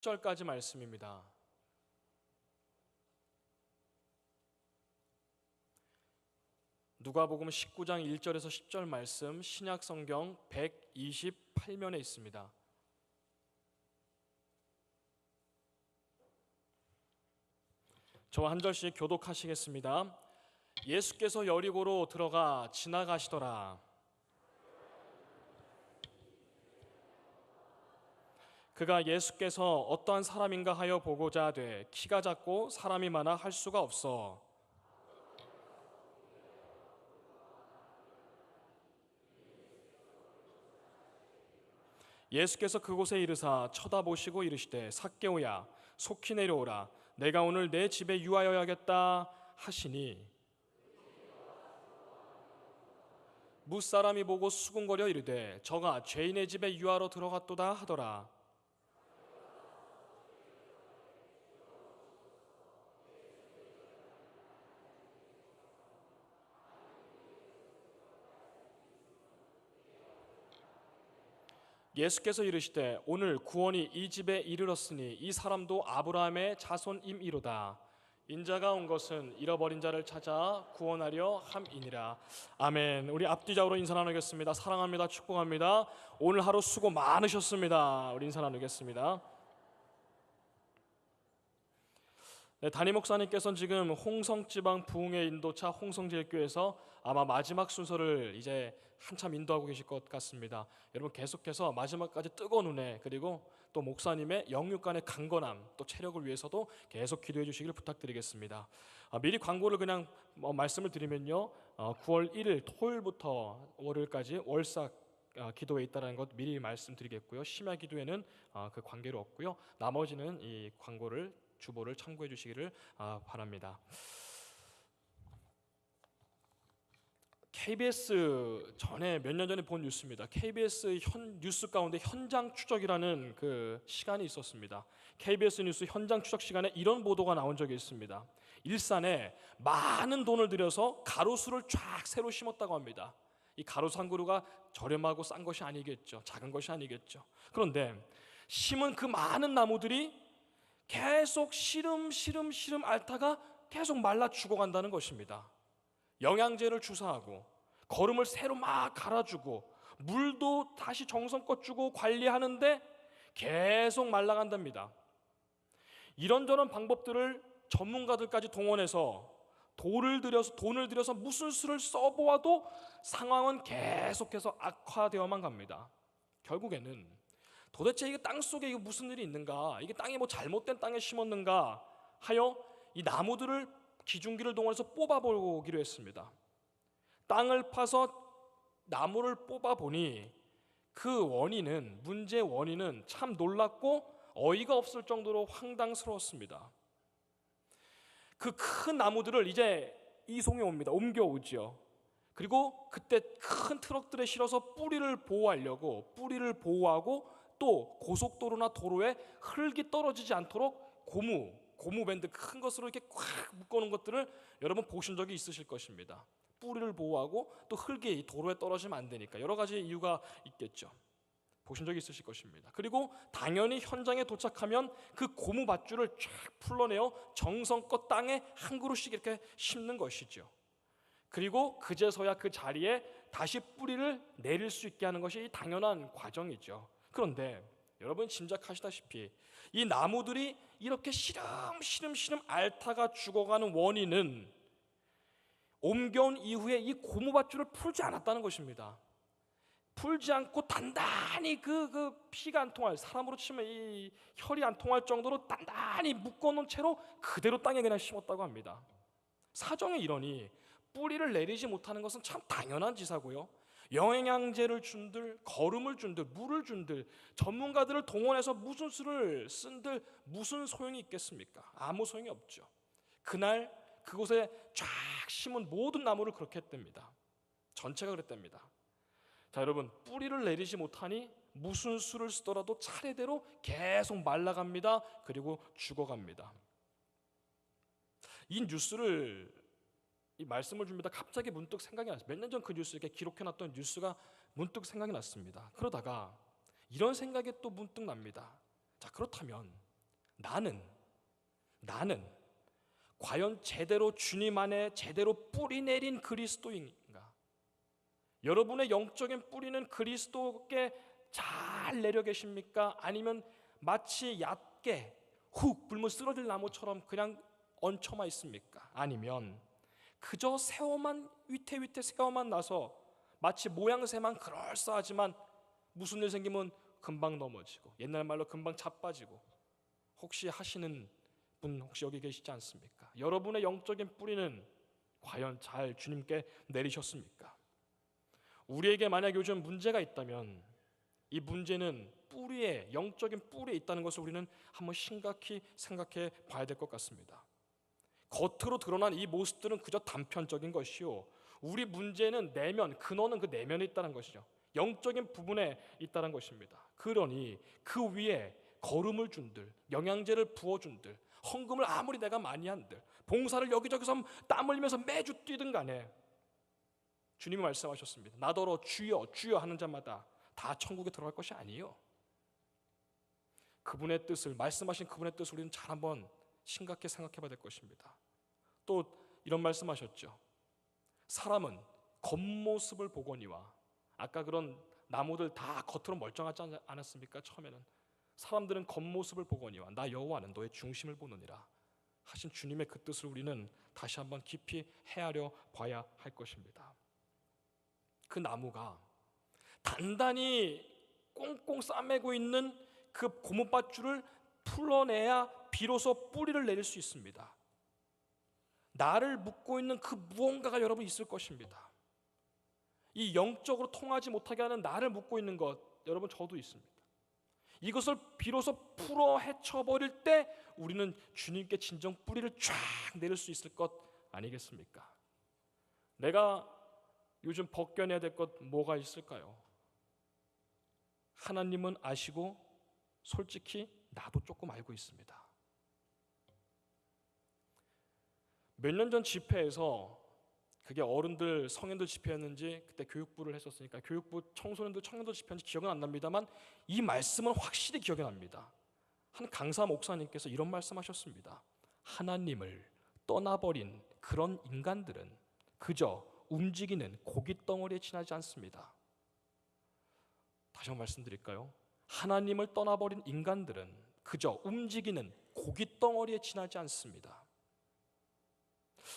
10절까지 말씀입니다. 누가복음 19장 1절에서 10절 말씀, 신약 성경 128면에 있습니다. 저와 한 절씩 교독하시겠습니다. 예수께서 여리고로 들어가 지나가시더라. 그가 예수께서 어떠한 사람인가 하여 보고자 돼 키가 작고 사람이 많아 할 수가 없어 예수께서 그곳에 이르사 쳐다보시고 이르시되 삭개오야 속히 내려오라 내가 오늘 내 집에 유하여야겠다 하시니 무사람이 보고 수군거려 이르되 저가 죄인의 집에 유하러 들어갔도다 하더라. 예수께서 이르시되 오늘 구원이 이 집에 이르렀으니 이 사람도 아브라함의 자손임이로다. 인자가 온 것은 잃어버린 자를 찾아 구원하려 함이니라. 아멘. 우리 앞뒤좌우로 인사 나누겠습니다. 사랑합니다. 축복합니다. 오늘 하루 수고 많으셨습니다. 우리 인사 나누겠습니다. 네, 담임 목사님께서는 지금 홍성지방 부흥회 인도차 홍성제일교회에서 아마 마지막 순서를 이제 한참 인도하고 계실 것 같습니다. 여러분 계속해서 마지막까지 뜨거운 은혜 그리고 또 목사님의 영육간의 강건함 또 체력을 위해서도 계속 기도해 주시길 부탁드리겠습니다. 미리 광고를 그냥 말씀을 드리면요, 9월 1일 토요일부터 월요일까지 월삭 기도에 있다는 것 미리 말씀드리겠고요. 심야 기도에는 그 관계로 없고요. 나머지는 이 광고를 주보를 참고해 주시기를 바랍니다. KBS 전에 몇 년 전에 본 뉴스입니다. KBS 뉴스 가운데 현장 추적이라는 그 시간이 있었습니다. KBS 뉴스 현장 추적 시간에 이런 보도가 나온 적이 있습니다. 일산에 많은 돈을 들여서 가로수를 쫙 새로 심었다고 합니다. 이 가로수 한 그루가 저렴하고 싼 것이 아니겠죠. 작은 것이 아니겠죠. 그런데 심은 그 많은 나무들이 계속 시름 앓다가 계속 말라 죽어간다는 것입니다. 영양제를 주사하고 거름을 새로 막 갈아주고 물도 다시 정성껏 주고 관리하는데 계속 말라간답니다. 이런저런 방법들을 전문가들까지 동원해서 돈을 들여서 무슨 수를 써보아도 상황은 계속해서 악화되어만 갑니다. 결국에는 도대체 이게 땅 속에 이게 무슨 일이 있는가, 이게 땅이 뭐 잘못된 땅에 심었는가 하여 이 나무들을 기중기를 동원해서 뽑아보기로 했습니다. 땅을 파서 나무를 뽑아보니 그 원인은, 문제의 원인은 참 놀랍고 어이가 없을 정도로 황당스러웠습니다. 그 큰 나무들을 이제 이송해 옵니다. 옮겨오죠. 그리고 그때 큰 트럭들에 실어서 뿌리를 보호하고 또 고속도로나 도로에 흙이 떨어지지 않도록 고무밴드 큰 것으로 이렇게 꽉 묶어놓은 것들을 여러분 보신 적이 있으실 것입니다. 뿌리를 보호하고 또 흙이 도로에 떨어지면 안 되니까 여러 가지 이유가 있겠죠. 보신 적이 있으실 것입니다. 그리고 당연히 현장에 도착하면 그 고무 밧줄을 쫙 풀러내어 정성껏 땅에 한 그루씩 이렇게 심는 것이죠. 그리고 그제서야 그 자리에 다시 뿌리를 내릴 수 있게 하는 것이 당연한 과정이죠. 그런데 여러분 짐작하시다시피 이 나무들이 이렇게 시름 앓다가 죽어가는 원인은 옮겨온 이후에 이 고무밧줄을 풀지 않았다는 것입니다. 풀지 않고 단단히 그 피가 안 통할, 사람으로 치면 이 혈이 안 통할 정도로 단단히 묶어놓은 채로 그대로 땅에 그냥 심었다고 합니다. 사정이 이러니 뿌리를 내리지 못하는 것은 참 당연한 지사고요. 영양제를 준들, 거름을 준들, 물을 준들, 전문가들을 동원해서 무슨 수를 쓴들 무슨 소용이 있겠습니까? 아무 소용이 없죠. 그날 그곳에 쫙 심은 모든 나무를 그렇게 했답니다. 전체가 그랬답니다. 자, 여러분, 뿌리를 내리지 못하니 무슨 수를 쓰더라도 차례대로 계속 말라갑니다. 그리고 죽어갑니다. 이 뉴스를, 이 말씀을 줍니다. 갑자기 문득 생각이 났어요. 몇 년 전 그 뉴스 이렇게 기록해놨던 뉴스가 문득 생각이 났습니다. 그러다가 이런 생각이 또 문득 납니다. 자, 그렇다면 나는 과연 제대로 주님 안에 제대로 뿌리 내린 그리스도인가? 여러분의 영적인 뿌리는 그리스도께 잘 내려 계십니까? 아니면 마치 얕게 훅 불면 쓰러질 나무처럼 그냥 얹혀만 있습니까? 아니면 그저 위태위태 세워만 나서 마치 모양새만 그럴싸하지만 무슨 일 생기면 금방 넘어지고 옛날 말로 금방 자빠지고 혹시 하시는 분 혹시 여기 계시지 않습니까? 여러분의 영적인 뿌리는 과연 잘 주님께 내리셨습니까? 우리에게 만약 요즘 문제가 있다면 이 문제는 영적인 뿌리에 있다는 것을 우리는 한번 심각히 생각해 봐야 될 것 같습니다. 겉으로 드러난 이 모습들은 그저 단편적인 것이요, 우리 문제는 근원은 그 내면에 있다는 것이죠. 영적인 부분에 있다는 것입니다. 그러니 그 위에 거름을 준들, 영양제를 부어준들, 헌금을 아무리 내가 많이 한들, 봉사를 여기저기서 땀 흘리면서 매주 뛰든 간에 주님이 말씀하셨습니다. 나더러 주여 주여 하는 자마다 다 천국에 들어갈 것이 아니에요. 그분의 뜻을, 말씀하신 그분의 뜻을 우리는 잘 한번 심각히 생각해 봐야 될 것입니다. 또 이런 말씀하셨죠. 사람은 겉모습을 보거니와, 아까 그런 나무들 다 겉으로 멀쩡하지 않았습니까? 처음에는 사람들은 겉모습을 보거니와 나 여호와는 너의 중심을 보느니라 하신 주님의 그 뜻을 우리는 다시 한번 깊이 헤아려 봐야 할 것입니다. 그 나무가 단단히 꽁꽁 싸매고 있는 그 고무밧줄을 풀어내야 비로소 뿌리를 내릴 수 있습니다. 나를 묶고 있는 그 무언가가 여러분 있을 것입니다. 이 영적으로 통하지 못하게 하는 나를 묶고 있는 것, 여러분 저도 있습니다. 이것을 비로소 풀어 헤쳐버릴 때 우리는 주님께 진정 뿌리를 쫙 내릴 수 있을 것 아니겠습니까? 내가 요즘 벗겨내야 될 것 뭐가 있을까요? 하나님은 아시고 솔직히 나도 조금 알고 있습니다. 몇 년 전 집회에서, 그게 어른들 성인들 집회였는지 그때 교육부를 했었으니까 교육부 청소년들 청년들 집회인지 기억은 안 납니다만 이 말씀은 확실히 기억이 납니다. 한 강사 목사님께서 이런 말씀하셨습니다. 하나님을 떠나버린 그런 인간들은 그저 움직이는 고깃덩어리에 지나지 않습니다. 다시 한번 말씀드릴까요? 하나님을 떠나버린 인간들은 그저 움직이는 고깃덩어리에 지나지 않습니다.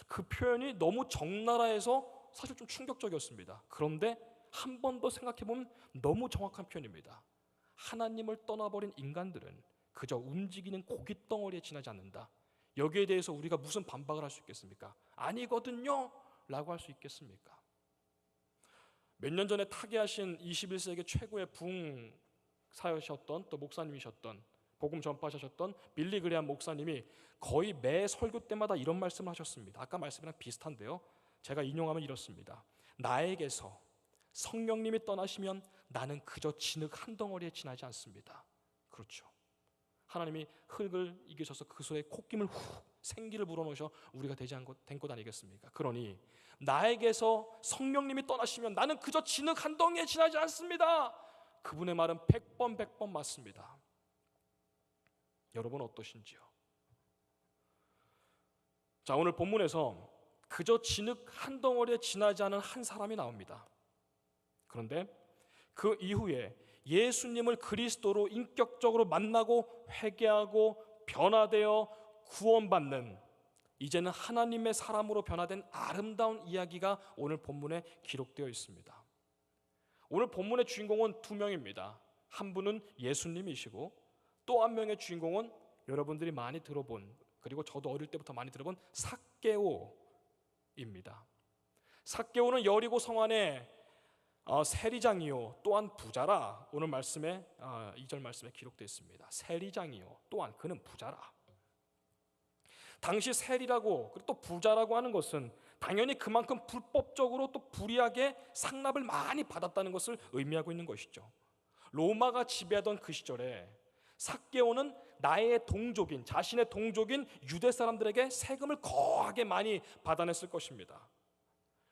그 표현이 너무 적나라해서 사실 좀 충격적이었습니다. 그런데 한 번 더 생각해보면 너무 정확한 표현입니다. 하나님을 떠나버린 인간들은 그저 움직이는 고깃덩어리에 지나지 않는다. 여기에 대해서 우리가 무슨 반박을 할 수 있겠습니까? 아니거든요 라고 할 수 있겠습니까? 몇 년 전에 타계하신 21세기 최고의 부흥사였던, 또 목사님이셨던, 복음 전파하셨던 빌리 그레함 목사님이 거의 매 설교 때마다 이런 말씀을 하셨습니다. 아까 말씀이랑 비슷한데요, 제가 인용하면 이렇습니다. 나에게서 성령님이 떠나시면 나는 그저 진흙 한 덩어리에 지나지 않습니다. 그렇죠. 하나님이 흙을 이기셔서 그 속에 콧김을 훅 생기를 불어넣으셔 우리가 된 것 아니겠습니까? 그러니 나에게서 성령님이 떠나시면 나는 그저 진흙 한 덩이에 지나지 않습니다. 그분의 말은 100번 맞습니다. 여러분 어떠신지요? 자, 오늘 본문에서 그저 진흙 한 덩어리에 지나지 않은 한 사람이 나옵니다. 그런데 그 이후에 예수님을 그리스도로 인격적으로 만나고 회개하고 변화되어 구원받는, 이제는 하나님의 사람으로 변화된 아름다운 이야기가 오늘 본문에 기록되어 있습니다. 오늘 본문의 주인공은 두 명입니다. 한 분은 예수님이시고 또 한 명의 주인공은 여러분들이 많이 들어본, 그리고 저도 어릴 때부터 많이 들어본 삭개오입니다. 삭개오는 여리고 성 안에 세리장이요 또한 부자라. 오늘 말씀에 2절 말씀에 기록되어 있습니다. 세리장이요 또한 그는 부자라. 당시 세리라고 그리고 또 부자라고 하는 것은 당연히 그만큼 불법적으로 또 불이하게 상납을 많이 받았다는 것을 의미하고 있는 것이죠. 로마가 지배하던 그 시절에 삭개오는 나의 동족인, 자신의 동족인 유대 사람들에게 세금을 거하게 많이 받아냈을 것입니다.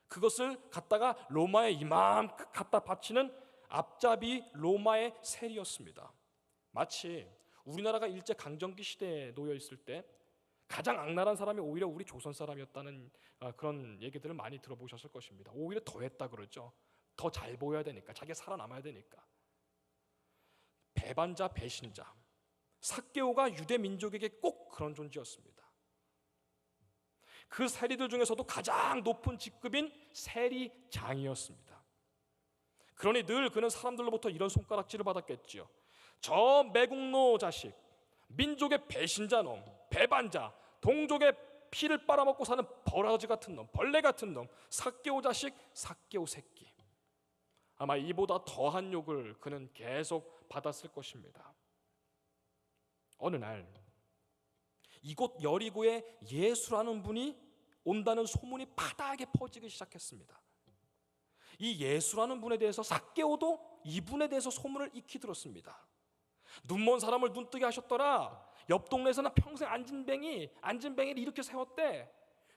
그것을 갖다가 로마에 이만큼 갖다 바치는 앞잡이 로마의 세리였습니다. 마치 우리나라가 일제 강점기 시대에 놓여 있을 때 가장 악랄한 사람이 오히려 우리 조선 사람이었다는 그런 얘기들을 많이 들어보셨을 것입니다. 오히려 더했다 그러죠. 더 잘 보여야 되니까, 자기가 살아남아야 되니까. 배반자, 배신자. 삭개오가 유대 민족에게 꼭 그런 존재였습니다. 그 세리들 중에서도 가장 높은 직급인 세리장이었습니다. 그러니 늘 그는 사람들로부터 이런 손가락질을 받았겠지요. 저 매국노 자식, 민족의 배신자 놈, 배반자, 동족의 피를 빨아먹고 사는 버러지 같은 놈, 벌레 같은 놈, 삭개오 자식, 삭개오 새끼. 아마 이보다 더한 욕을 그는 계속 받았을 것입니다. 어느 날 이곳 여리고에 예수라는 분이 온다는 소문이 바다하게 퍼지기 시작했습니다. 이 예수라는 분에 대해서 삭개오도 이분에 대해서 소문을 익히 들었습니다. 눈먼 사람을 눈뜨게 하셨더라. 옆 동네에서는 평생 안진뱅이를 이렇게 세웠대.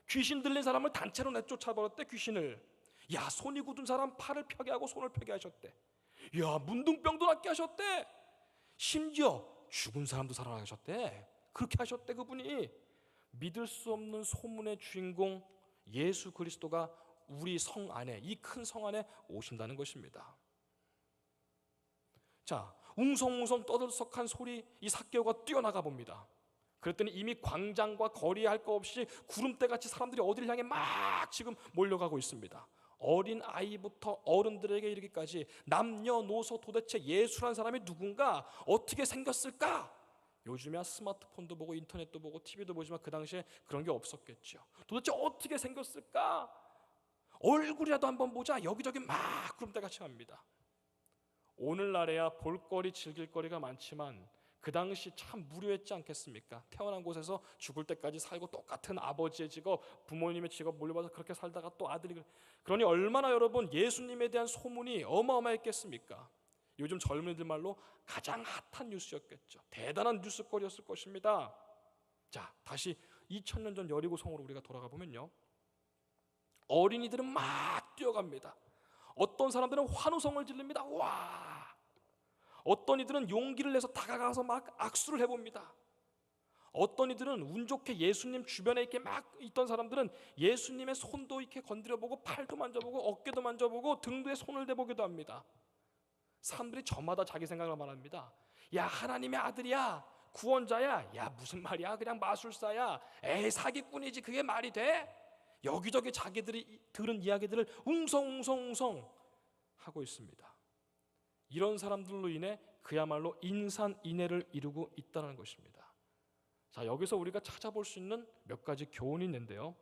귀신 들린 사람을 단체로 내쫓아버렸대. 귀신을. 야, 손이 굳은 사람 팔을 펴게 하고 손을 펴게 하셨대. 야, 문둥병도 낫게 하셨대. 심지어 죽은 사람도 살아나게 하셨대. 그렇게 하셨대. 그분이. 믿을 수 없는 소문의 주인공 예수 그리스도가 우리 성 안에, 이 큰 성 안에 오신다는 것입니다. 자, 웅성웅성 떠들썩한 소리, 이 삭개오가 뛰어나가 봅니다. 그랬더니 이미 광장과 거리에 할 거 없이 구름대같이 사람들이 어디를 향해 막 지금 몰려가고 있습니다. 어린 아이부터 어른들에게 이르기까지 남녀노소 도대체 예수란 사람이 누군가, 어떻게 생겼을까? 요즘이야 스마트폰도 보고 인터넷도 보고 TV도 보지만 그 당시에 그런 게 없었겠죠. 도대체 어떻게 생겼을까? 얼굴이라도 한번 보자. 여기저기 막 구름대같이 갑니다. 오늘날에야 볼거리 즐길거리가 많지만 그 당시 참 무료했지 않겠습니까? 태어난 곳에서 죽을 때까지 살고 똑같은 아버지의 직업, 부모님의 직업 물려받아서 그렇게 살다가 또 아들이, 그러니 얼마나 여러분 예수님에 대한 소문이 어마어마했겠습니까? 요즘 젊은이들 말로 가장 핫한 뉴스였겠죠. 대단한 뉴스거리였을 것입니다. 자, 다시 2000년 전 여리고 성으로 우리가 돌아가 보면요, 어린이들은 막 뛰어갑니다. 어떤 사람들은 환호성을 지릅니다. 와! 어떤 이들은 용기를 내서 다가가서 막 악수를 해봅니다. 어떤 이들은 운 좋게 예수님 주변에 이렇게 막 있던 사람들은 예수님의 손도 이렇게 건드려보고 팔도 만져보고 어깨도 만져보고 등도에 손을 대보기도 합니다. 사람들이 저마다 자기 생각을 말합니다. 야, 하나님의 아들이야, 구원자야. 야, 무슨 말이야, 그냥 마술사야. 에이, 사기꾼이지. 그게 말이 돼? 여기저기 자기들이 들은 이야기들을 웅성웅성 하고 있습니다. 이런 사람들로 인해 그야말로 인산인해를 이루고 있다는 것입니다. 자, 여기서 우리가 찾아볼 수 있는 몇 가지 교훈이 있는데요,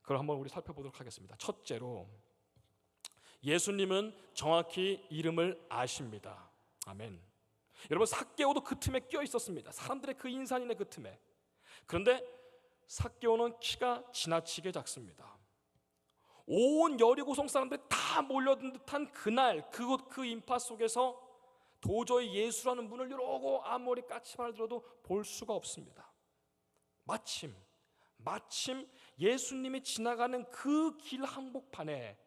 그걸 한번 우리 살펴보도록 하겠습니다. 첫째로, 예수님은 정확히 이름을 아십니다. 아멘. 여러분, 삭개오도 그 틈에 껴 있었습니다. 사람들의 그 인산인해 그 틈에. 그런데 삭개오는 키가 지나치게 작습니다. 온 여리고성 사람들이 다 몰려든 듯한 그날 그 인파 속에서 도저히 예수라는 문을 이러고 아무리 까치발을 들어도 볼 수가 없습니다. 마침 예수님이 지나가는 그 길 한복판에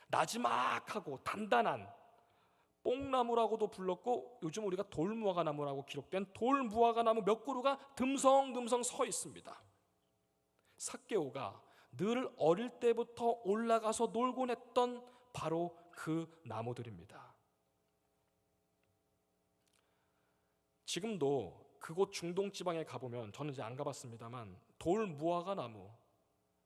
나지막하고 단단한 뽕나무라고도 불렀고 요즘 우리가 돌무화과나무라고 기록된 돌무화과나무 몇 그루가 듬성듬성 서 있습니다. 삭개오가 늘 어릴 때부터 올라가서 놀곤 했던 바로 그 나무들입니다. 지금도 그곳 중동 지방에 가보면, 저는 이제 안 가봤습니다만, 돌무화과나무,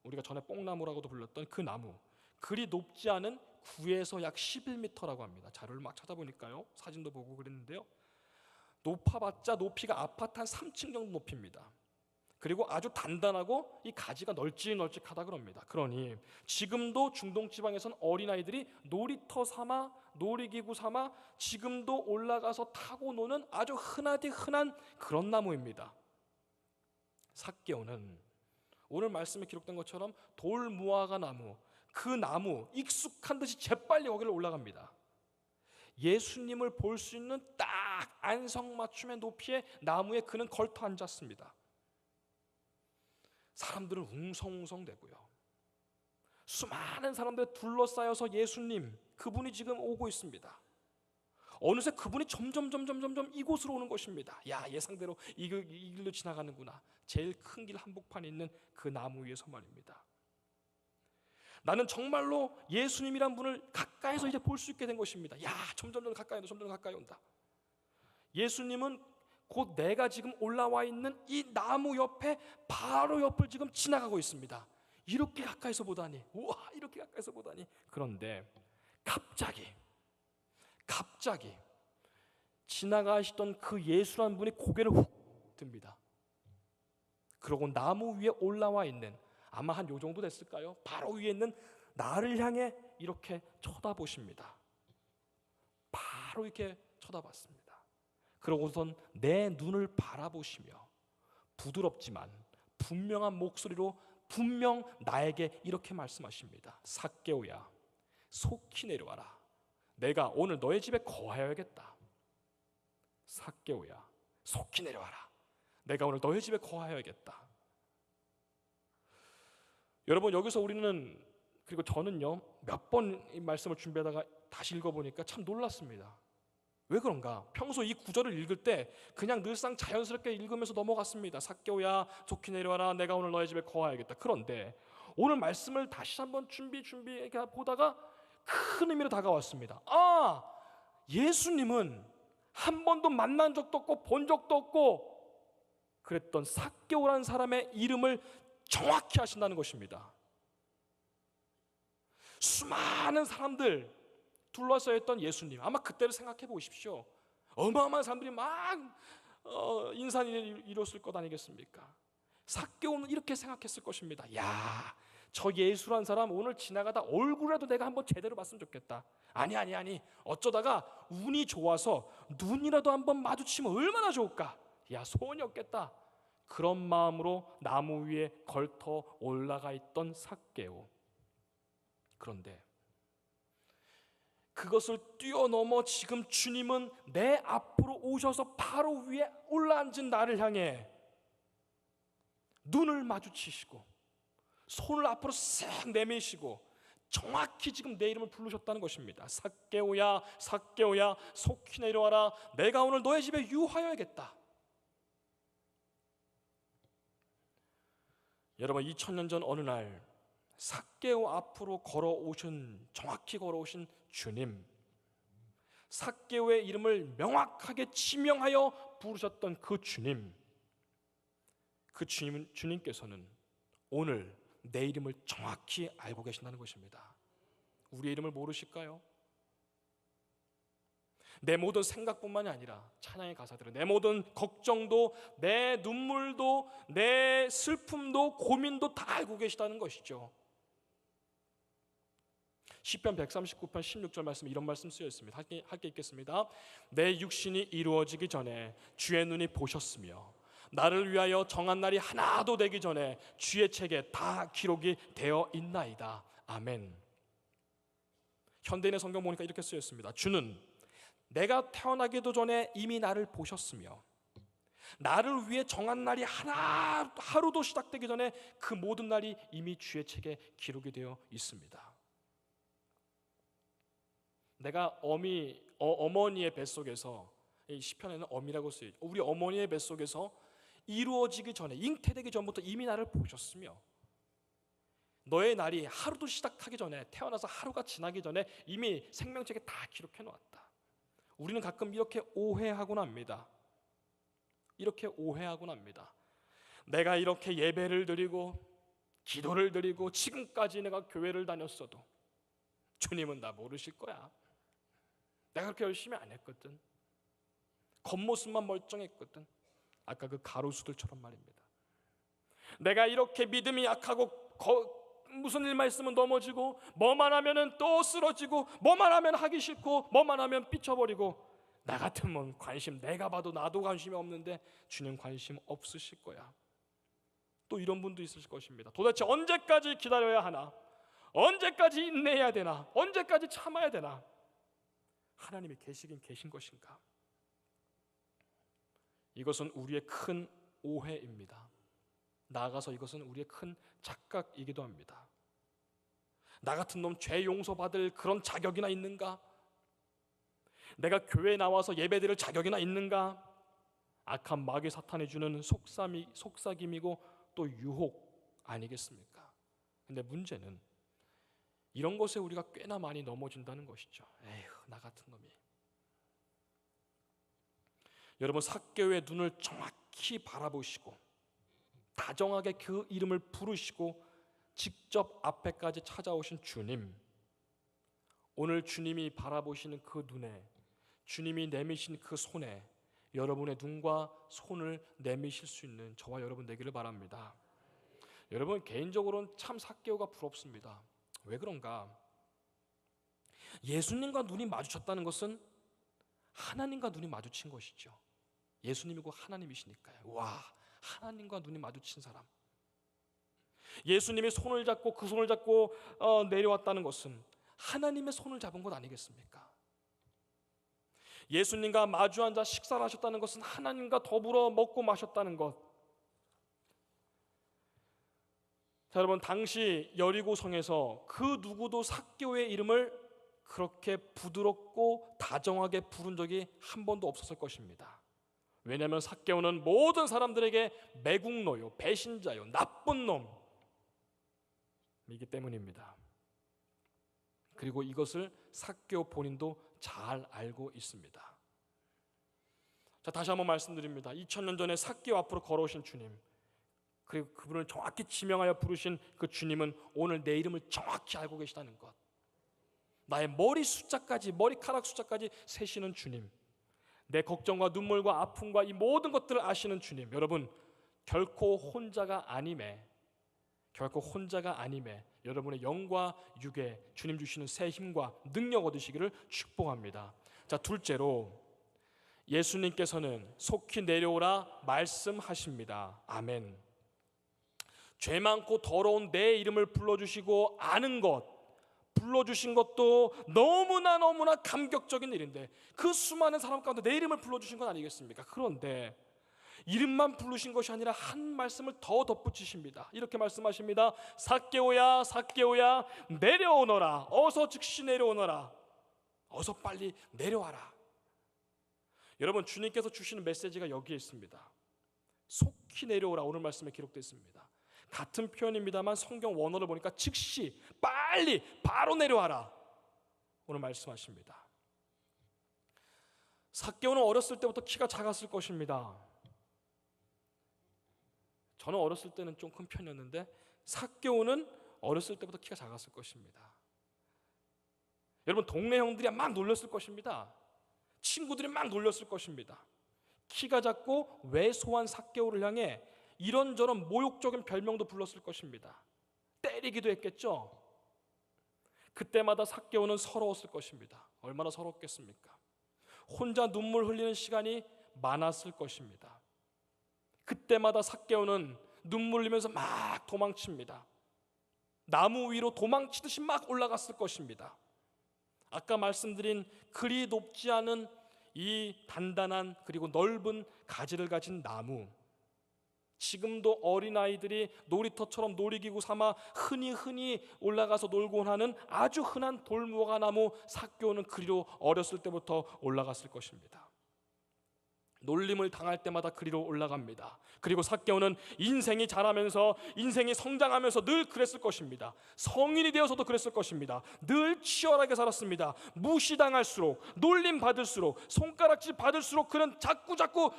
우리가 전에 뽕나무라고도 불렀던 그 나무, 그리 높지 않은 9에서 약 11m라고 합니다. 자료를 막 찾아보니까요, 사진도 보고 그랬는데요, 높아봤자 높이가 아파트 한 3층 정도 높이입니다. 그리고 아주 단단하고 이 가지가 널찍널찍하다 그럽니다. 그러니 지금도 중동 지방에서는 어린아이들이 놀이터 삼아, 놀이기구 삼아 지금도 올라가서 타고 노는 아주 흔하디 흔한 그런 나무입니다. 삭개오는 오늘 말씀에 기록된 것처럼 돌무화과 나무, 그 나무 익숙한 듯이 재빨리 거기를 올라갑니다. 예수님을 볼 수 있는 딱 안성맞춤의 높이의 나무에 그는 걸터 앉았습니다. 사람들은 웅성웅성대고요, 수많은 사람들 둘러싸여서 예수님, 그분이 지금 오고 있습니다. 어느새 그분이 점점 이곳으로 오는 것입니다. 야, 예상대로 이 길로 지나가는구나. 제일 큰 길 한복판에 있는 그 나무 위에서 말입니다. 나는 정말로 예수님이란 분을 가까이서 이제 볼 수 있게 된 것입니다. 야, 점점 가까이 온다. 점점 가까이 온다. 예수님은 곧 내가 지금 올라와 있는 이 나무 옆에 바로 옆을 지금 지나가고 있습니다. 이렇게 가까이서 보다니, 우와, 이렇게 가까이서 보다니. 그런데 갑자기 지나가시던 그 예수란 분이 고개를 훅 듭니다. 그러고 나무 위에 올라와 있는, 아마 한 요 정도 됐을까요? 바로 위에 있는 나를 향해 이렇게 쳐다보십니다. 바로 이렇게 쳐다봤습니다. 그러고선 내 눈을 바라보시며 부드럽지만 분명한 목소리로 분명 나에게 이렇게 말씀하십니다. 삭개오야, 속히 내려와라. 내가 오늘 너의 집에 거하여야겠다. 삭개오야, 속히 내려와라. 내가 오늘 너의 집에 거하여야겠다. 여러분, 여기서 우리는, 그리고 저는요, 몇 번 이 말씀을 준비하다가 다시 읽어보니까 참 놀랐습니다. 왜 그런가? 평소 이 구절을 읽을 때 그냥 늘상 자연스럽게 읽으면서 넘어갔습니다. 삭개오야, 속히 내려와라. 내가 오늘 너의 집에 거하여야겠다. 그런데 오늘 말씀을 다시 한번 준비 보다가 큰 의미로 다가왔습니다. 아, 예수님은 한 번도 만난 적도 없고 본 적도 없고 그랬던 삭개오라는 사람의 이름을 정확히 아신다는 것입니다. 수많은 사람들 둘러싸여 있던 예수님, 아마 그때를 생각해 보십시오. 어마어마한 사람들이 막 인사를 이뤘을 것 아니겠습니까? 삭개오는 이렇게 생각했을 것입니다. 야, 저 예수란 사람 오늘 지나가다 얼굴이라도 내가 한번 제대로 봤으면 좋겠다. 아니, 어쩌다가 운이 좋아서 눈이라도 한번 마주치면 얼마나 좋을까. 야, 소원이 없겠다. 그런 마음으로 나무 위에 걸터 올라가 있던 삭개오. 그런데 그것을 뛰어넘어 지금 주님은 내 앞으로 오셔서 바로 위에 올라앉은 나를 향해 눈을 마주치시고 손을 앞으로 싹 내미시고 정확히 지금 내 이름을 부르셨다는 것입니다. 삭개오야, 삭개오야, 속히 내려와라. 내가 오늘 너의 집에 유하여야겠다. 여러분, 2000년 전 어느 날 삭개오 앞으로 정확히 걸어오신 주님, 삭개오의 이름을 명확하게 지명하여 부르셨던 그 주님께서는 오늘 내 이름을 정확히 알고 계신다는 것입니다. 우리의 이름을 모르실까요? 내 모든 생각뿐만이 아니라 찬양의 가사들은 내 모든 걱정도, 내 눈물도, 내 슬픔도, 고민도 다 알고 계시다는 것이죠. 시편 139편 16절 말씀, 이런 말씀 쓰여 있습니다. 함께 읽겠습니다. 내 육신이 이루어지기 전에 주의 눈이 보셨으며 나를 위하여 정한 날이 하나도 되기 전에 주의 책에 다 기록이 되어 있나이다. 아멘. 현대인의 성경 보니까 이렇게 쓰여 있습니다. 주는 내가 태어나기도 전에 이미 나를 보셨으며 나를 위해 정한 날이 하루도 시작되기 전에 그 모든 날이 이미 주의 책에 기록이 되어 있습니다. 내가 어머니의 뱃속에서, 이 시편에는 어미라고 쓰여있죠. 우리 어머니의 뱃속에서 이루어지기 전에, 잉태되기 전부터 이미 나를 보셨으며 너의 날이 하루도 시작하기 전에, 태어나서 하루가 지나기 전에 이미 생명책에 다 기록해 놓았다. 우리는 가끔 이렇게 오해하곤 합니다. 내가 이렇게 예배를 드리고 기도를 드리고 지금까지 내가 교회를 다녔어도 주님은 나 모르실 거야. 내가 그렇게 열심히 안 했거든. 겉모습만 멀쩡했거든. 아까 그 가로수들처럼 말입니다. 내가 이렇게 믿음이 약하고 무슨 일만 있으면 넘어지고, 뭐만 하면은 또 쓰러지고, 뭐만 하면 하기 싫고, 뭐만 하면 삐쳐버리고, 나 같으면 내가 봐도 나도 관심이 없는데 주님 관심 없으실 거야. 또 이런 분도 있을 것입니다. 도대체 언제까지 기다려야 하나? 언제까지 인내해야 되나? 언제까지 참아야 되나? 하나님이 계시긴 계신 것인가? 이것은 우리의 큰 오해입니다. 나아가서 이것은 우리의 큰 착각이기도 합니다. 나 같은 놈 죄 용서받을 그런 자격이나 있는가? 내가 교회에 나와서 예배드릴 자격이나 있는가? 악한 마귀 사탄이 주는 속삭임이고 또 유혹 아니겠습니까? 근데 문제는 이런 것에 우리가 꽤나 많이 넘어진다는 것이죠. 에휴, 나 같은 놈이. 여러분, 삭개오의 눈을 정확히 바라보시고 다정하게 그 이름을 부르시고 직접 앞에까지 찾아오신 주님, 오늘 주님이 바라보시는 그 눈에, 주님이 내미신 그 손에 여러분의 눈과 손을 내미실 수 있는 저와 여러분 되기를 바랍니다. 여러분, 개인적으로는 참 삭개오가 부럽습니다. 왜 그런가? 예수님과 눈이 마주쳤다는 것은 하나님과 눈이 마주친 것이죠. 예수님이고 하나님이시니까요. 와, 하나님과 눈이 마주친 사람. 예수님이 손을 잡고 그 손을 잡고 내려왔다는 것은 하나님의 손을 잡은 것 아니겠습니까? 예수님과 마주 앉아 식사를 하셨다는 것은 하나님과 더불어 먹고 마셨다는 것. 자, 여러분, 당시 여리고성에서 그 누구도 삭개오의 이름을 그렇게 부드럽고 다정하게 부른 적이 한 번도 없었을 것입니다. 왜냐하면 삭개오는 모든 사람들에게 매국노요, 배신자요, 나쁜 놈이기 때문입니다. 그리고 이것을 삭개오 본인도 잘 알고 있습니다. 자, 다시 한번 말씀드립니다. 2000년 전에 삭개오 앞으로 걸어오신 주님, 그리고 그분을 정확히 지명하여 부르신 그 주님은 오늘 내 이름을 정확히 알고 계시다는 것. 나의 머리카락 숫자까지 세시는 주님, 내 걱정과 눈물과 아픔과 이 모든 것들을 아시는 주님. 여러분, 결코 혼자가 아님에 여러분의 영과 육에 주님 주시는 새 힘과 능력 얻으시기를 축복합니다. 자, 둘째로 예수님께서는 속히 내려오라 말씀하십니다. 아멘. 죄 많고 더러운 내 이름을 불러주시고 아는 것, 불러주신 것도 너무나 감격적인 일인데 그 수많은 사람 가운데 내 이름을 불러주신 건 아니겠습니까? 그런데 이름만 부르신 것이 아니라 한 말씀을 더 덧붙이십니다. 이렇게 말씀하십니다. 삭개오야, 삭개오야, 내려오너라. 어서 즉시 내려오너라. 어서 빨리 내려와라. 여러분, 주님께서 주시는 메시지가 여기에 있습니다. 속히 내려오라. 오늘 말씀에 기록되어 있습니다. 같은 표현입니다만 성경 원어를 보니까 즉시, 빨리, 바로 내려와라. 오늘 말씀하십니다. 삭개오는 어렸을 때부터 키가 작았을 것입니다. 저는 어렸을 때는 좀 큰 편이었는데 삭개오는 어렸을 때부터 키가 작았을 것입니다. 여러분, 동네 형들이 막 놀렸을 것입니다. 친구들이 막 놀렸을 것입니다. 키가 작고 왜소한 삭개오를 향해 이런저런 모욕적인 별명도 불렀을 것입니다. 때리기도 했겠죠. 그때마다 삭개오는 서러웠을 것입니다. 얼마나 서럽겠습니까? 혼자 눈물 흘리는 시간이 많았을 것입니다. 그때마다 삭개오는 눈물 흘리면서 막 도망칩니다. 나무 위로 도망치듯이 막 올라갔을 것입니다. 아까 말씀드린 그리 높지 않은 이 단단한 그리고 넓은 가지를 가진 나무, 지금도 어린아이들이 놀이터처럼 놀이기구 삼아 흔히 올라가서 놀곤 하는 아주 흔한 돌무화과 나무 삭개오는 그리로 어렸을 때부터 올라갔을 것입니다. 놀림을 당할 때마다 그리로 올라갑니다. 그리고 삭개오는 인생이 자라면서, 인생이 성장하면서 늘 그랬을 것입니다. 성인이 되어서도 그랬을 것입니다. 늘 치열하게 살았습니다. 무시당할수록, 놀림 받을수록, 손가락질 받을수록 그는 자꾸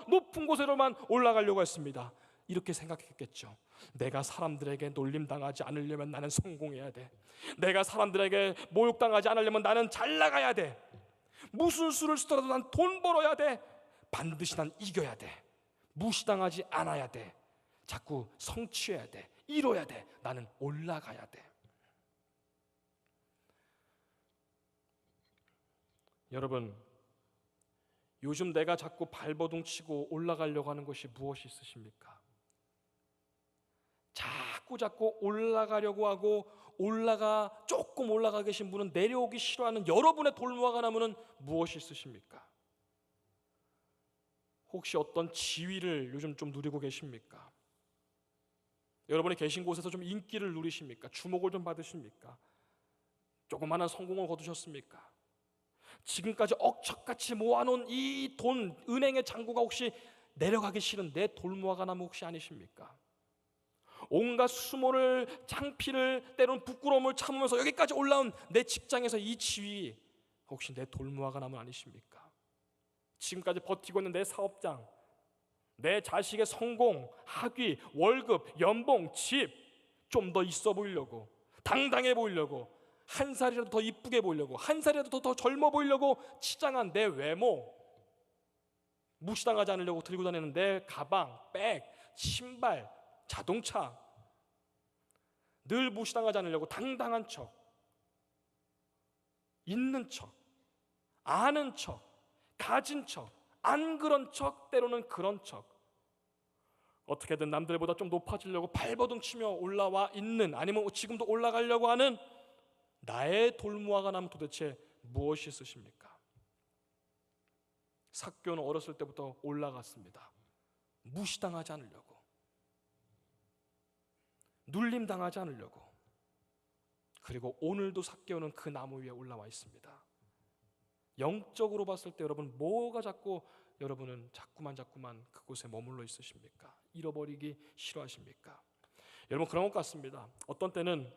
높은 곳으로만 올라가려고 했습니다. 이렇게 생각했겠죠. 내가 사람들에게 놀림당하지 않으려면 나는 성공해야 돼. 내가 사람들에게 모욕당하지 않으려면 나는 잘 나가야 돼. 무슨 수를 쓰더라도 난 돈 벌어야 돼. 반드시 난 이겨야 돼. 무시당하지 않아야 돼. 자꾸 성취해야 돼. 이뤄야 돼. 나는 올라가야 돼. 여러분, 요즘 내가 자꾸 발버둥 치고 올라가려고 하는 것이 무엇이 있으십니까? 자꾸 올라가려고 하고 조금 올라가 계신 분은 내려오기 싫어하는 여러분의 돌무화과 나무는 무엇이 있으십니까? 혹시 어떤 지위를 요즘 좀 누리고 계십니까? 여러분이 계신 곳에서 좀 인기를 누리십니까? 주목을 좀 받으십니까? 조그마한 성공을 거두셨습니까? 지금까지 억척같이 모아놓은 이 돈, 은행의 잔고가 혹시 내려가기 싫은 내 돌무화과 나무 혹시 아니십니까? 온갖 수모를, 창피를, 때로는 부끄러움을 참으면서 여기까지 올라온 내 직장에서 이 지위 혹시 내 돌무화과 나무 아니십니까? 지금까지 버티고 있는 내 사업장, 내 자식의 성공, 학위, 월급, 연봉, 집 좀 더 있어 보이려고, 당당해 보이려고, 한 살이라도 더 이쁘게 보이려고, 한 살이라도 더 젊어 보이려고 치장한 내 외모, 무시당하지 않으려고 들고 다니는 내 가방, 백, 신발, 자동차, 늘 무시당하지 않으려고 당당한 척, 있는 척, 아는 척, 가진 척, 안 그런 척, 때로는 그런 척, 어떻게든 남들보다 좀 높아지려고 발버둥 치며 올라와 있는, 아니면 지금도 올라가려고 하는 나의 돌무화과 나무 도대체 무엇이 있으십니까? 삭개오는 어렸을 때부터 올라갔습니다. 무시당하지 않으려고, 눌림당하지 않으려고. 그리고 오늘도 삭개오는 그 나무 위에 올라와 있습니다. 영적으로 봤을 때 여러분 뭐가 자꾸 여러분은 자꾸만 그곳에 머물러 있으십니까? 잃어버리기 싫어하십니까? 여러분 그런 것 같습니다. 어떤 때는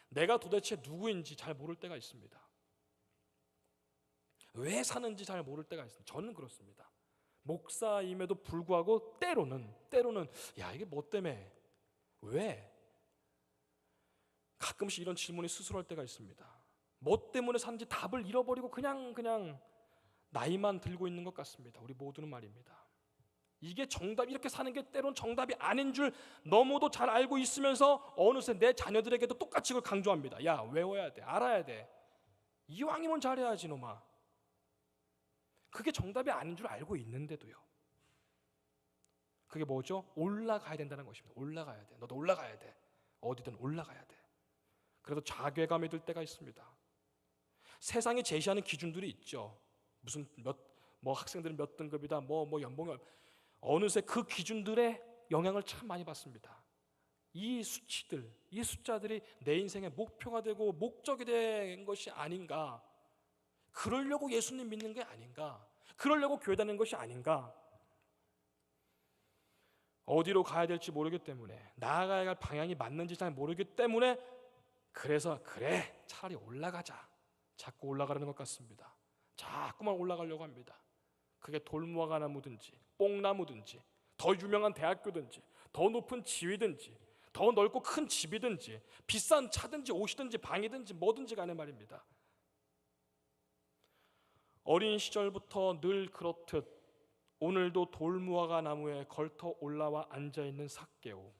내가 도대체 누구인지 잘 모를 때가 있습니다. 왜 사는지 잘 모를 때가 있습니다. 저는 그렇습니다. 목사임에도 불구하고 때로는 야 이게 뭐 때문에, 왜? 가끔씩 이런 질문이 스스로 할 때가 있습니다. 뭐 때문에 사는지 답을 잃어버리고 그냥 나이만 들고 있는 것 같습니다. 우리 모두는 말입니다. 이게 정답, 이렇게 사는 게 때론 정답이 아닌 줄 너무도 잘 알고 있으면서 어느새 내 자녀들에게도 똑같이 그걸 강조합니다. 야 외워야 돼, 알아야 돼, 이왕이면 잘해야지 놈아. 그게 정답이 아닌 줄 알고 있는데도요. 그게 뭐죠? 올라가야 된다는 것입니다. 올라가야 돼, 너도 올라가야 돼, 어디든 올라가야 돼. 그래도 자괴감이 들 때가 있습니다. 세상이 제시하는 기준들이 있죠. 무슨 뭐 학생들은 몇 등급이다, 뭐 연봉이, 어느새 그 기준들의 영향을 참 많이 받습니다. 이 수치들, 이 숫자들이 내 인생의 목표가 되고 목적이 된 것이 아닌가, 그러려고 예수님 믿는 게 아닌가, 그러려고 교회 다니는 것이 아닌가. 어디로 가야 될지 모르기 때문에, 나아가야 할 방향이 맞는지 잘 모르기 때문에, 그래서 그래 차라리 올라가자, 자꾸 올라가려는 것 같습니다. 자꾸만 올라가려고 합니다. 그게 돌무화과 나무든지 뽕나무든지 더 유명한 대학교든지 더 높은 지위든지 더 넓고 큰 집이든지 비싼 차든지 옷이든지 방이든지 뭐든지 간에 말입니다. 어린 시절부터 늘 그렇듯 오늘도 돌무화과 나무에 걸터 올라와 앉아있는 삭개오,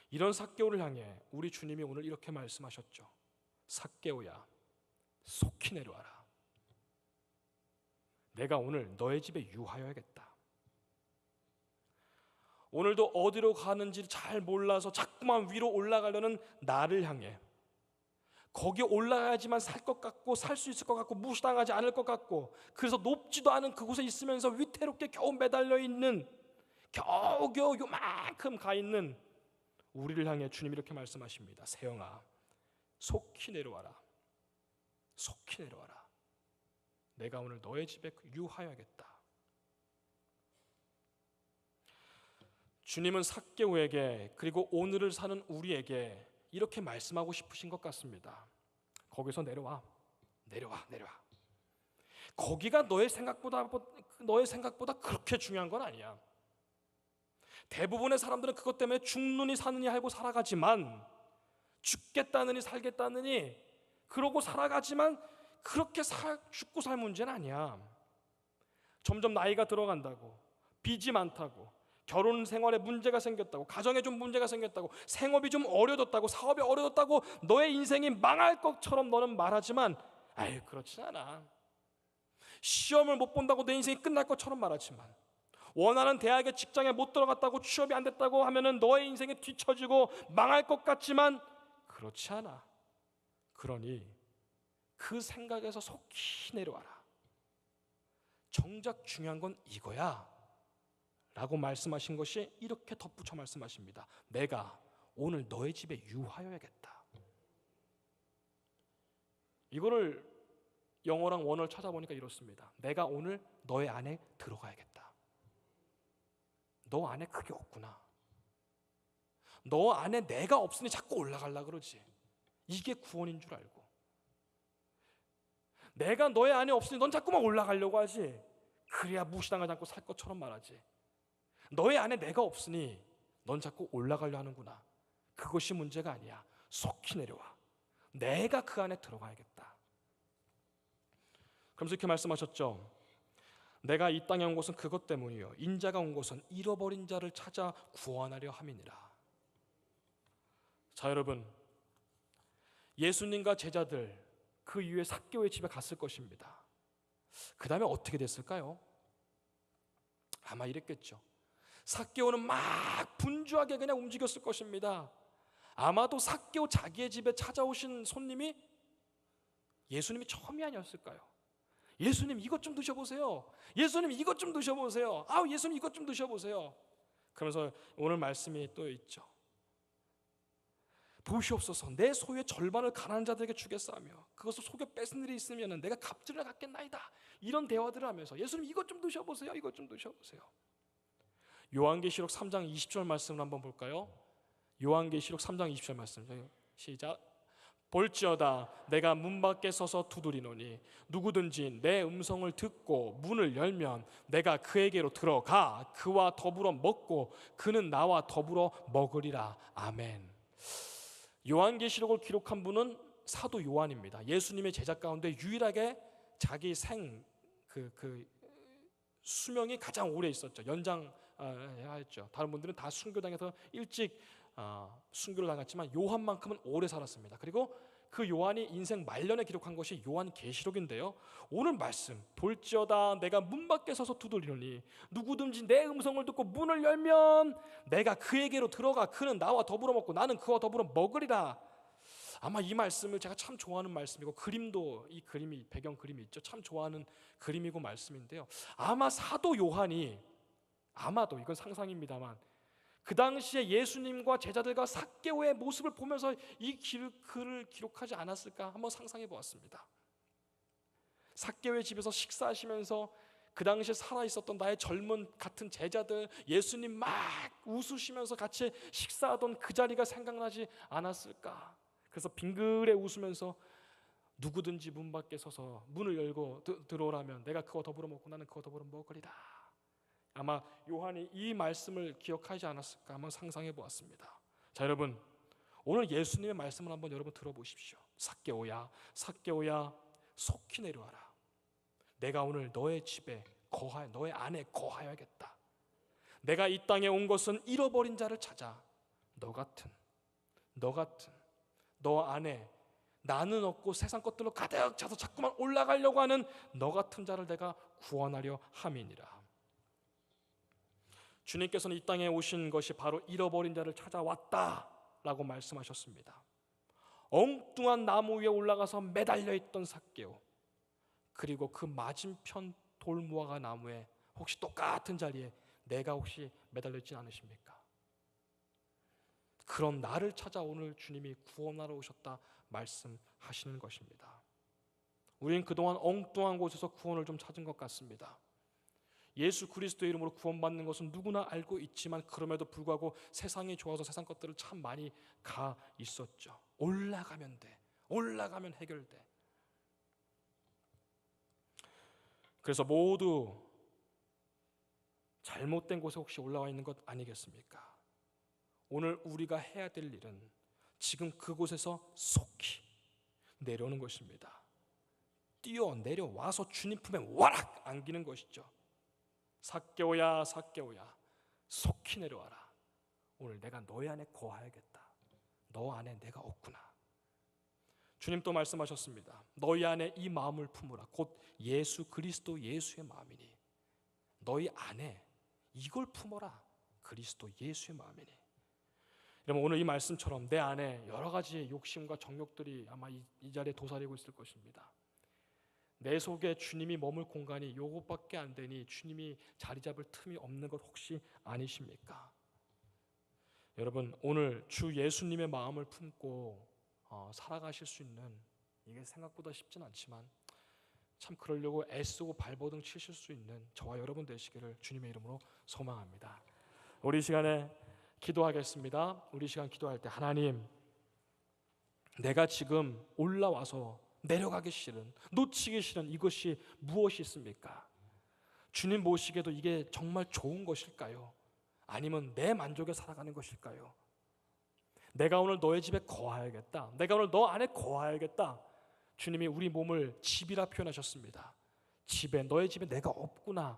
이런 삭개오를 향해 우리 주님이 오늘 이렇게 말씀하셨죠. 삭개오야, 속히 내려와라. 내가 오늘 너의 집에 유하여야겠다. 오늘도 어디로 가는지 잘 몰라서 자꾸만 위로 올라가려는 나를 향해, 거기 올라가야지만 살 것 같고 살 수 있을 것 같고 무시당하지 않을 것 같고, 그래서 높지도 않은 그곳에 있으면서 위태롭게 겨우 매달려 있는, 겨우겨우 요만큼 가 있는 우리를 향해 주님이 이렇게 말씀하십니다. 세영아, 속히 내려와라. 속히 내려와라. 내가 오늘 너의 집에 유하여야겠다. 주님은 삭개오에게, 그리고 오늘을 사는 우리에게 이렇게 말씀하고 싶으신 것 같습니다. 거기서 내려와. 거기가 너의 생각보다 그렇게 중요한 건 아니야. 대부분의 사람들은 그것 때문에 죽느니 사느니 하고 살아가지만, 죽겠다느니 살겠다느니 그러고 살아가지만, 그렇게 죽고 살 문제는 아니야. 점점 나이가 들어간다고, 빚이 많다고, 결혼 생활에 문제가 생겼다고, 가정에 좀 문제가 생겼다고, 생업이 좀 어려졌다고, 사업이 어려졌다고 너의 인생이 망할 것처럼 너는 말하지만, 아유 그렇지 않아. 시험을 못 본다고 내 인생이 끝날 것처럼 말하지만, 원하는 대학에 직장에 못 들어갔다고 취업이 안 됐다고 하면은 너의 인생이 뒤처지고 망할 것 같지만 그렇지 않아. 그러니 그 생각에서 속히 내려와라. 정작 중요한 건 이거야 라고 말씀하신 것이, 이렇게 덧붙여 말씀하십니다. 내가 오늘 너의 집에 유하여야겠다. 이거를 영어랑 원어를 찾아보니까 이렇습니다. 내가 오늘 너의 안에 들어가야겠다. 너 안에 그게 없구나. 너 안에 내가 없으니 자꾸 올라가려고 그러지. 이게 구원인 줄 알고. 내가 너의 안에 없으니 넌 자꾸만 올라가려고 하지. 그래야 무시당하지 않고 살 것처럼 말하지. 너의 안에 내가 없으니 넌 자꾸 올라가려 하는구나. 그것이 문제가 아니야. 속히 내려와. 내가 그 안에 들어가야겠다. 그러면서 이렇게 말씀하셨죠. 내가 이 땅에 온 것은 그것 때문이요 인자가 온 것은 잃어버린 자를 찾아 구원하려 함이니라. 자, 여러분, 예수님과 제자들 그 이후에 삭개오의 집에 갔을 것입니다. 그 다음에 어떻게 됐을까요? 아마 이랬겠죠. 삭개오는 막 분주하게 그냥 움직였을 것입니다. 아마도 삭개오 자기의 집에 찾아오신 손님이 예수님이 처음이 아니었을까요? 예수님 이것 좀 드셔보세요. 예수님 이것 좀 드셔보세요. 예수님 이것 좀 드셔보세요. 그러면서 오늘 말씀이 또 있죠. 보시옵소서, 내 소유의 절반을 가난한 자들에게 주겠사오며 그것을 속여 뺏은 일이 있으면 내가 값지를 갖겠나이다. 이런 대화들을 하면서 예수님 이것 좀 드셔보세요. 이것 좀 드셔보세요. 요한계시록 3장 20절 말씀을 한번 볼까요? 요한계시록 3장 20절 말씀 시작. 볼지어다 내가 문 밖에 서서 두드리노니 누구든지 내 음성을 듣고 문을 열면 내가 그에게로 들어가 그와 더불어 먹고 그는 나와 더불어 먹으리라. 아멘. 요한계시록을 기록한 분은 사도 요한입니다. 예수님의 제자 가운데 유일하게 자기 수명이 가장 오래 있었죠. 연장했죠. 다른 분들은 다 순교당해서 일찍 순교를 당했지만 요한만큼은 오래 살았습니다. 그리고 그 요한이 인생 말년에 기록한 것이 요한계시록인데요. 오늘 말씀 볼지어다 내가 문 밖에 서서 두드리노니 누구든지 내 음성을 듣고 문을 열면 내가 그에게로 들어가 그는 나와 더불어 먹고 나는 그와 더불어 먹으리라. 아마 이 말씀을 제가 참 좋아하는 말씀이고 그림도 이 그림이 배경 그림이 있죠. 참 좋아하는 그림이고 말씀인데요. 아마 사도 요한이 아마도 이건 상상입니다만 그 당시에 예수님과 제자들과 삭개오의 모습을 보면서 이 글을 기록하지 않았을까 한번 상상해 보았습니다. 삭개오의 집에서 식사하시면서 그 당시에 살아있었던 나의 젊은 같은 제자들 예수님 막 웃으시면서 같이 식사하던 그 자리가 생각나지 않았을까. 그래서 빙그레 웃으면서 누구든지 문 밖에 서서 문을 열고 들어오라면 내가 그와 더불어 먹고 나는 그와 더불어 먹으리라. 아마 요한이 이 말씀을 기억하지 않았을까 한번 상상해 보았습니다. 자, 여러분, 오늘 예수님의 말씀을 한번 여러분 들어보십시오. 삭개오야, 삭개오야, 속히 내려와라. 내가 오늘 너의 집에 너의 안에 거하여야겠다. 내가 이 땅에 온 것은 잃어버린 자를 찾아 너 같은 너 안에 나는 없고 세상 것들로 가득 차서 자꾸만 올라가려고 하는 너 같은 자를 내가 구원하려 함이니라. 주님께서는 이 땅에 오신 것이 바로 잃어버린 자를 찾아왔다라고 말씀하셨습니다. 엉뚱한 나무 위에 올라가서 매달려 있던 삭개오, 그리고 그 맞은편 돌무화과 나무에 혹시 똑같은 자리에 내가 혹시 매달려 있지 않으십니까? 그런 나를 찾아 오늘 주님이 구원하러 오셨다 말씀하시는 것입니다. 우리는 그동안 엉뚱한 곳에서 구원을 좀 찾은 것 같습니다. 예수 그리스도의 이름으로 구원받는 것은 누구나 알고 있지만 그럼에도 불구하고 세상이 좋아서 세상 것들을 참 많이 가 있었죠. 올라가면 돼. 올라가면 해결돼. 그래서 모두 잘못된 곳에 혹시 올라와 있는 것 아니겠습니까? 오늘 우리가 해야 될 일은 지금 그곳에서 속히 내려오는 것입니다. 뛰어 내려와서 주님 품에 와락 안기는 것이죠. 삭개오야, 삭개오야, 속히 내려와라. 오늘 내가 너희 안에 거하야겠다. 너 안에 내가 없구나. 주님 또 말씀하셨습니다. 너희 안에 이 마음을 품으라. 곧 예수 그리스도 예수의 마음이니. 너희 안에 이걸 품어라. 그리스도 예수의 마음이니. 여러분, 오늘 이 말씀처럼 내 안에 여러 가지 욕심과 정욕들이 아마 이 자리에 도사리고 있을 것입니다. 내 속에 주님이 머물 공간이 이것밖에 안 되니 주님이 자리 잡을 틈이 없는 것 혹시 아니십니까? 여러분, 오늘 주 예수님의 마음을 품고 살아가실 수 있는, 이게 생각보다 쉽진 않지만 참 그러려고 애쓰고 발버둥 치실 수 있는 저와 여러분 되시기를 주님의 이름으로 소망합니다. 우리 시간에 기도하겠습니다. 우리 시간 기도할 때 하나님, 내가 지금 올라와서 내려가기 싫은, 놓치기 싫은 이것이 무엇이 있습니까? 주님 모시기에도 이게 정말 좋은 것일까요? 아니면 내 만족에 살아가는 것일까요? 내가 오늘 너의 집에 거하야겠다. 내가 오늘 너 안에 거하야겠다. 주님이 우리 몸을 집이라 표현하셨습니다. 집에, 너의 집에 내가 없구나.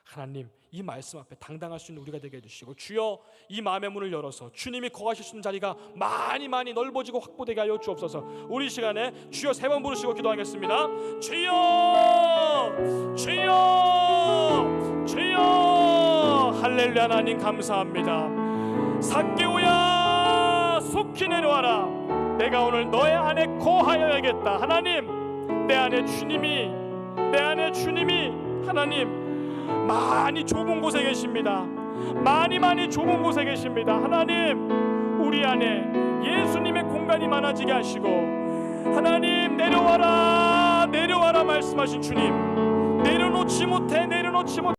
하나님, 이 말씀 앞에 당당할 수 있는 우리가 되게 해주시고, 주여 이 마음의 문을 열어서 주님이 거하실 수 있는 자리가 많이 넓어지고 확보되게 하여 주옵소서. 우리 시간에 주여 3번 부르시고 기도하겠습니다. 주여, 주여, 주여. 할렐루야. 하나님 감사합니다. 삭개오야, 속히 내려와라. 내가 오늘 너의 안에 거하여야겠다. 하나님, 내 안에 주님이 하나님 많이 좁은 곳에 계십니다. 많이 좁은 곳에 계십니다. 하나님, 우리 안에 예수님의 공간이 많아지게 하시고, 하나님 내려와라 말씀하신 주님, 내려놓지 못해